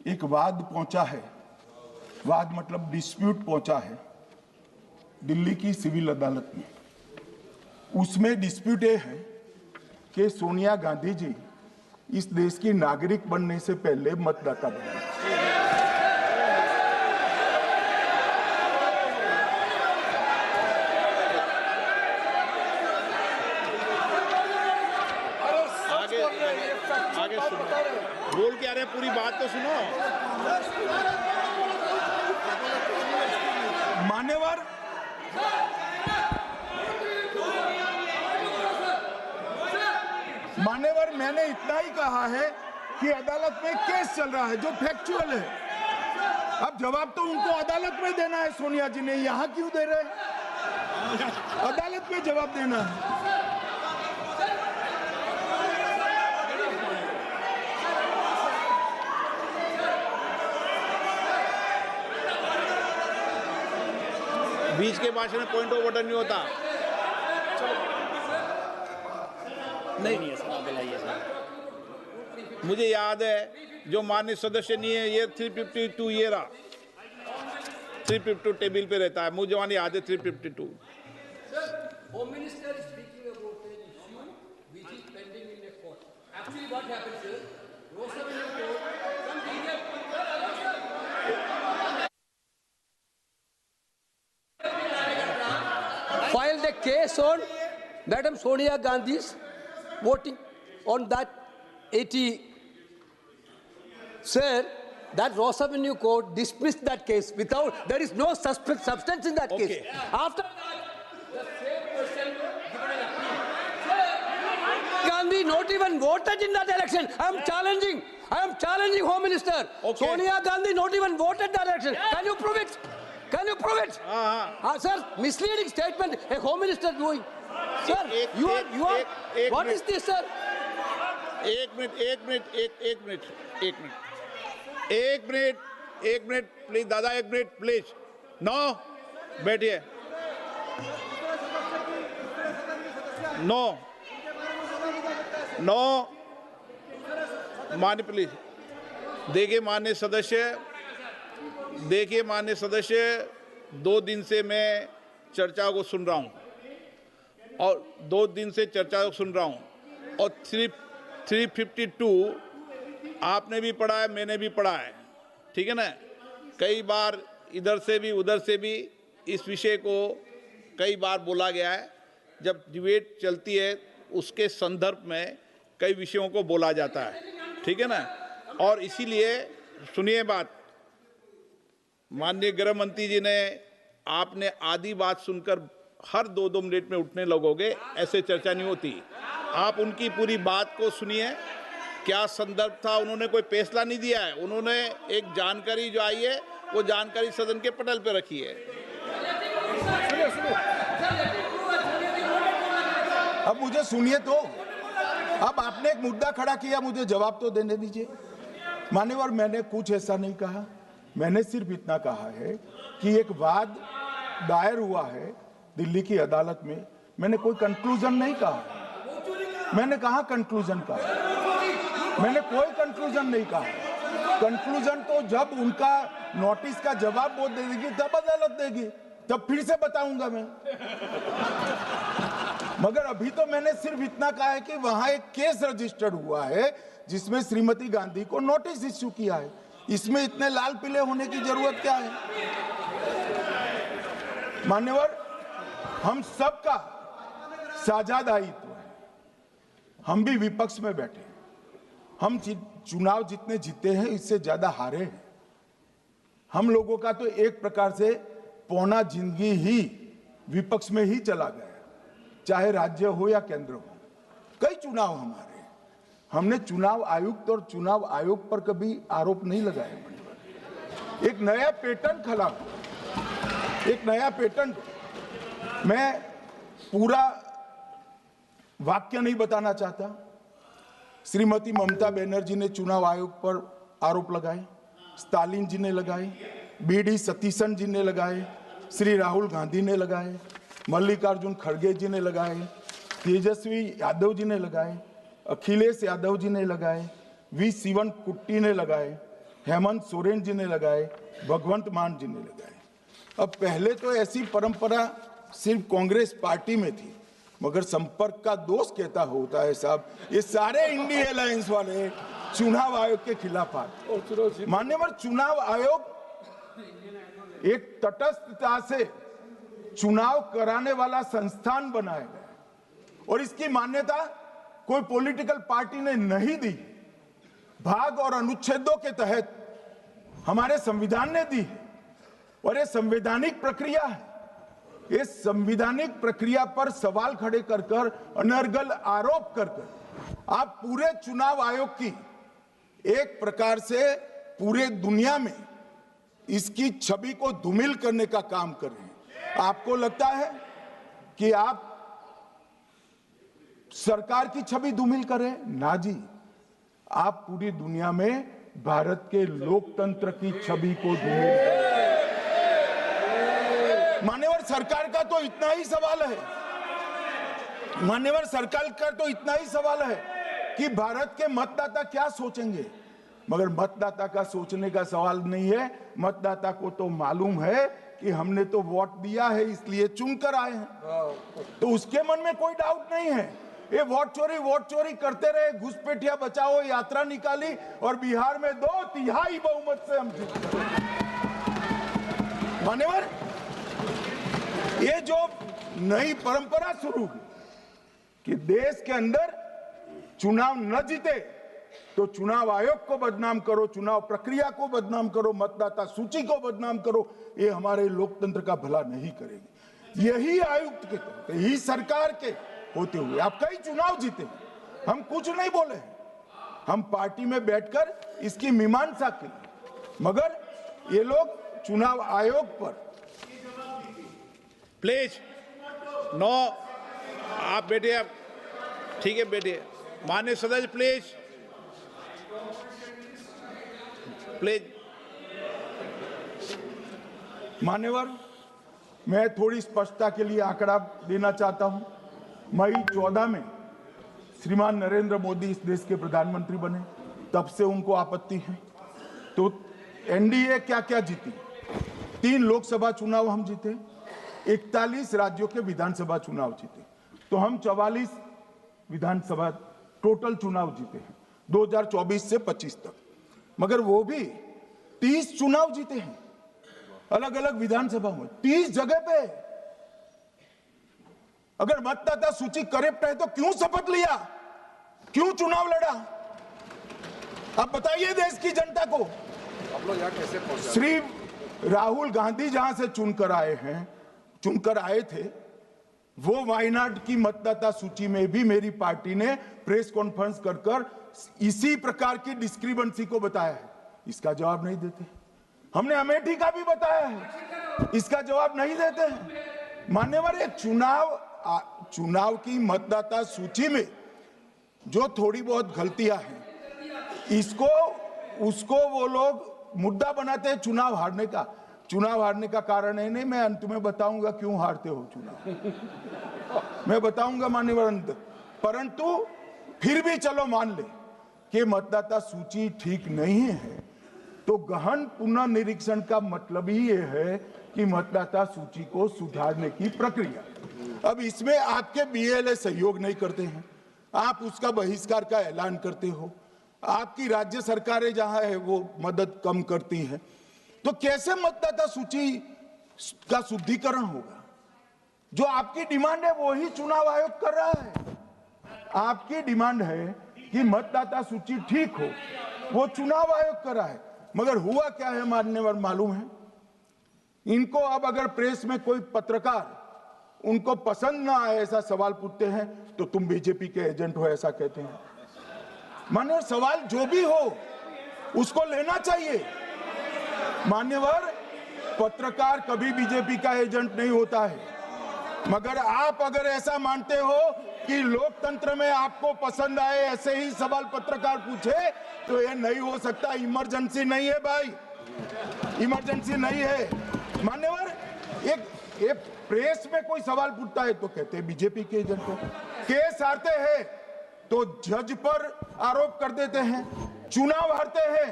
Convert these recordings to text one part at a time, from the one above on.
एक वाद पहुंचा है, वाद मतलब डिस्प्यूट पहुंचा है दिल्ली की सिविल अदालत में। उसमें डिस्प्यूट ये है कि सोनिया गांधी जी इस देश की नागरिक बनने से पहले मतदाता बने। आगे सुनो, बोल क्या रहे, पूरी बात तो सुनो। मान्यवर, मैंने इतना ही कहा है कि अदालत में केस चल रहा है जो फैक्चुअल है। अब जवाब तो उनको अदालत में देना है, सोनिया जी ने यहाँ क्यों दे रहे? अदालत में जवाब देना है। बीच के भाषण में पॉइंट ऑफ ऑर्डर नहीं होता। नहीं है सर, मुझे याद है जो माननीय सदस्य नहीं है, ये 352 ये रहा, 352 टेबल पे रहता है, मुझे वहां याद है 352। Home Minister is speaking about an issue which is pending in a court. Actually, what happened, sir? filed a case on Madam Sonia Gandhi's voting on that 80. Sir, that Ross Avenue Court dismissed that case without, there is no substance in that case. After that, the same person given an appeal. Gandhi not even voted in that election. I am challenging Home Minister. Okay. Sonia Gandhi not even voted that election. Can you prove it? Can you prove it? Sir, misleading statement a Home Minister doing. Sir, you are. What is this, sir? एक minute please दादा, एक minute please. No, बैठिए। No मान्य please. देखिए मान्य सदस्य, 2 दिन से मैं चर्चा को सुन रहा हूं और 352 आपने भी पढ़ा है, मैंने भी पढ़ा है, ठीक है ना। कई बार इधर से भी उधर से भी इस विषय को कई बार बोला गया है। जब डिबेट चलती है उसके संदर्भ में कई विषयों को बोला जाता है, ठीक है ना। और इसीलिए सुनिए बात, माननीय गृह मंत्री जी ने, आपने आधी बात सुनकर हर 2-2 मिनट में उठने लगोगे, ऐसे चर्चा नहीं होती। आप उनकी पूरी बात को सुनिए, क्या संदर्भ था, उन्होंने कोई फैसला नहीं दिया है, उन्होंने एक जानकारी जो आई है वो जानकारी सदन के पटल पे रखी है। अब मुझे सुनिए तो, अब आपने एक मुद्दा खड़ा किया, मुझे जवाब तो देने दीजिए। मान्यवर, मैंने कुछ ऐसा नहीं कहा, मैंने सिर्फ इतना कहा है कि एक वाद दायर हुआ है दिल्ली की अदालत में। मैंने कोई कंक्लूजन नहीं कहा, मैंने कहा कंक्लूजन का, मैंने कोई कंक्लूजन नहीं कहा। कंक्लूजन तो जब उनका नोटिस का जवाब वो दे देगी तब अदालत देगी, तब फिर से बताऊंगा मैं। मगर अभी तो मैंने सिर्फ इतना कहा है कि वहां एक केस रजिस्टर्ड हुआ है जिसमें श्रीमती गांधी को नोटिस इश्यू किया है। इसमें इतने लाल पीले होने की जरूरत क्या है? मान्यवर, हम सबका साझा दायित्व है, हम भी विपक्ष में बैठे, हम चुनाव जितने जीते हैं इससे ज्यादा हारे हैं। हम लोगों का तो एक प्रकार से पौना जिंदगी ही विपक्ष में ही चला गया, चाहे राज्य हो या केंद्र हो। कई चुनाव हमारे, हमने चुनाव आयुक्त और चुनाव आयोग पर कभी आरोप नहीं लगाए। एक नया पैटर्न खड़ा हुआ, एक नया पैटर्न। मैं पूरा वाक्य नहीं बताना चाहता। श्रीमती ममता बनर्जी ने चुनाव आयोग पर आरोप लगाए, स्टालिन जी ने लगाए, बीडी सतीशन जी ने लगाए, श्री राहुल गांधी ने लगाए, मल्लिकार्जुन खड़गे जी ने लगाए, तेजस्वी यादव जी ने लगाए, अखिलेश यादव जी ने लगाए, वी शिवन कुट्टी ने लगाए, हेमंत सोरेन जी ने लगाए, भगवंत मान जी ने लगाए। अब पहले तो ऐसी परंपरा सिर्फ कांग्रेस पार्टी में थी, मगर संपर्क का दोष कहता होता है साहब, ये सारे इंडिया अलायंस वाले चुनाव आयोग के खिलाफ आते। मान्यवर, चुनाव आयोग एक तटस्थता से चुनाव कराने वाला संस्थान बनाया गया और इसकी मान्यता कोई पॉलिटिकल पार्टी ने नहीं दी, भाग और अनुच्छेदों के तहत हमारे संविधान ने दी है और ये संवैधानिक प्रक्रिया है। इस संवैधानिक प्रक्रिया पर सवाल खड़े कर कर, अनर्गल आरोप कर कर आप पूरे चुनाव आयोग की एक प्रकार से पूरे दुनिया में इसकी छवि को धूमिल करने का काम कर रहे हैं। आपको लगता है कि आप सरकार की छवि धूमिल करें? ना जी, आप पूरी दुनिया में भारत के लोकतंत्र की छवि को धूमिल करें। मान्यवर, सरकार का तो इतना ही सवाल है, मान्यवर सरकार का तो इतना ही सवाल है कि भारत के मतदाता क्या सोचेंगे, मगर मतदाता का सोचने का सवाल नहीं है। मतदाता को तो मालूम है कि हमने तो वोट दिया है इसलिए चुनकर आए हैं, तो उसके मन में कोई डाउट नहीं है। ये वोट चोरी करते रहे, घुसपैठिया बचाओ यात्रा निकाली और बिहार में 2/3 बहुमत से हम जीते। मान्यवर, ये जो नई परंपरा शुरू हुई कि देश के अंदर चुनाव न जीते तो चुनाव आयोग को बदनाम करो, चुनाव प्रक्रिया को बदनाम करो, मतदाता सूची को बदनाम करो, ये हमारे लोकतंत्र का भला नहीं करेगी। यही आयुक्त के तहत, यही सरकार के होते हुए आप कई चुनाव जीते हैं, हम कुछ नहीं बोले हैं, हम पार्टी में बैठकर इसकी मीमांसा की, मगर ये लोग चुनाव आयोग पर। प्लीज नो, आप बैठिए, आप ठीक है बैठिए। माननीय सदस्य प्लीज प्लीज। मान्यवर, मैं थोड़ी स्पष्टता के लिए आंकड़ा देना चाहता हूं। मई 14 में श्रीमान नरेंद्र मोदी इस देश के प्रधानमंत्री बने, तब से उनको आपत्ति है। तो एनडीए क्या क्या जीती? 3 लोकसभा चुनाव हम जीते, 41 राज्यों के विधानसभा चुनाव जीते, तो हम 44 विधानसभा टोटल चुनाव जीते हैं 2024 से 25 तक। मगर वो भी 30 चुनाव जीते हैं अलग अलग विधानसभा में, 30 जगह पे। अगर मतदाता सूची करेक्ट है तो क्यों शपथ लिया, क्यों चुनाव लड़ा? आप बताइए देश की जनता को। आप लोग यहां कैसे पहुंचे? श्री राहुल गांधी जहां से चुनकर आए थे, वो वायनाड की मतदाता सूची में भी मेरी पार्टी ने प्रेस कॉन्फ्रेंस कर इसी प्रकार की डिस्क्रिपेंसी को बताया है। इसका जवाब नहीं देते। हमने अमेठी का भी बताया है, इसका जवाब नहीं देते हैं। मान्यवर, ये चुनाव की मतदाता सूची में जो थोड़ी बहुत गलतियां हैं, उसको वो लोग मुद्दा बनाते हैं चुनाव हारने का। चुनाव हारने का कारण है नहीं, मैं अंत में बताऊंगा क्यों हारते हो चुनाव, मैं बताऊंगा मान्यवर अंत। परंतु फिर भी चलो मान ले कि मतदाता सूची ठीक नहीं है, तो गहन पुनर्निरीक्षण का मतलब ही ये है कि मतदाता सूची को सुधारने की प्रक्रिया। अब इसमें आपके बीएलए सहयोग नहीं करते हैं, आप उसका बहिष्कार का ऐलान करते हो, आपकी राज्य सरकारें जहां है वो मदद कम करती हैं, तो कैसे मतदाता सूची का शुद्धिकरण होगा? जो आपकी डिमांड है वो ही चुनाव आयोग कर रहा है। आपकी डिमांड है कि मतदाता सूची ठीक हो, वो चुनाव आयोग कर रहा है, मगर हुआ क्या है मान्यवर मालूम है? इनको अब अगर प्रेस में कोई पत्रकार उनको पसंद ना आए ऐसा सवाल पूछते हैं तो तुम बीजेपी के एजेंट हो ऐसा कहते हैं। मान्यवर, सवाल जो भी हो उसको लेना चाहिए। मान्यवर, पत्रकार कभी बीजेपी का एजेंट नहीं होता है, मगर आप अगर ऐसा मानते हो कि लोकतंत्र में आपको पसंद आए ऐसे ही सवाल पत्रकार पूछे तो ये नहीं हो सकता। इमरजेंसी नहीं है भाई, इमरजेंसी नहीं है। मान्यवर, एक प्रेस में कोई सवाल पूछता है तो कहते हैं बीजेपी के एजेंट हो, केस हारते हैं तो जज पर आरोप कर देते हैं, चुनाव हारते हैं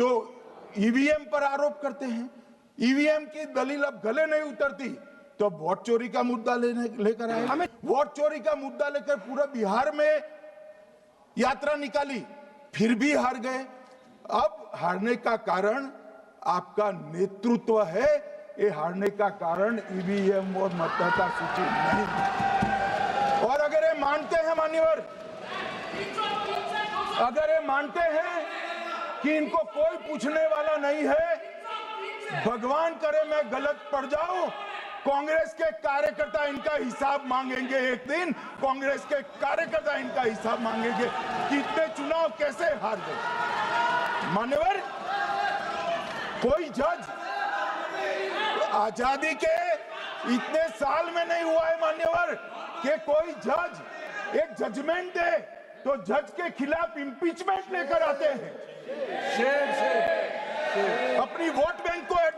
तो ईवीएम पर आरोप करते हैं। ईवीएम की दलील अब गले नहीं उतरती तो वोट चोरी का मुद्दा लेकर आए। वोट चोरी का मुद्दा लेकर पूरा बिहार में यात्रा निकाली, फिर भी हार गए। अब हारने का कारण आपका नेतृत्व है, ये हारने का कारण ईवीएम और मतदाता सूची नहीं। और अगर ये मानते हैं मान्यवर, अगर ये मानते हैं कि इनको कोई पूछने वाला नहीं है, भगवान करे मैं गलत पड़ जाऊं, कांग्रेस के कार्यकर्ता इनका हिसाब मांगेंगे। एक दिन कांग्रेस के कार्यकर्ता इनका हिसाब मांगेंगे कि इतने चुनाव कैसे हार गए। मान्यवर, कोई जज आजादी के इतने साल में नहीं हुआ है मान्यवर कि कोई जज एक जजमेंट दे तो जज के खिलाफ इंपीचमेंट लेकर आते हैं।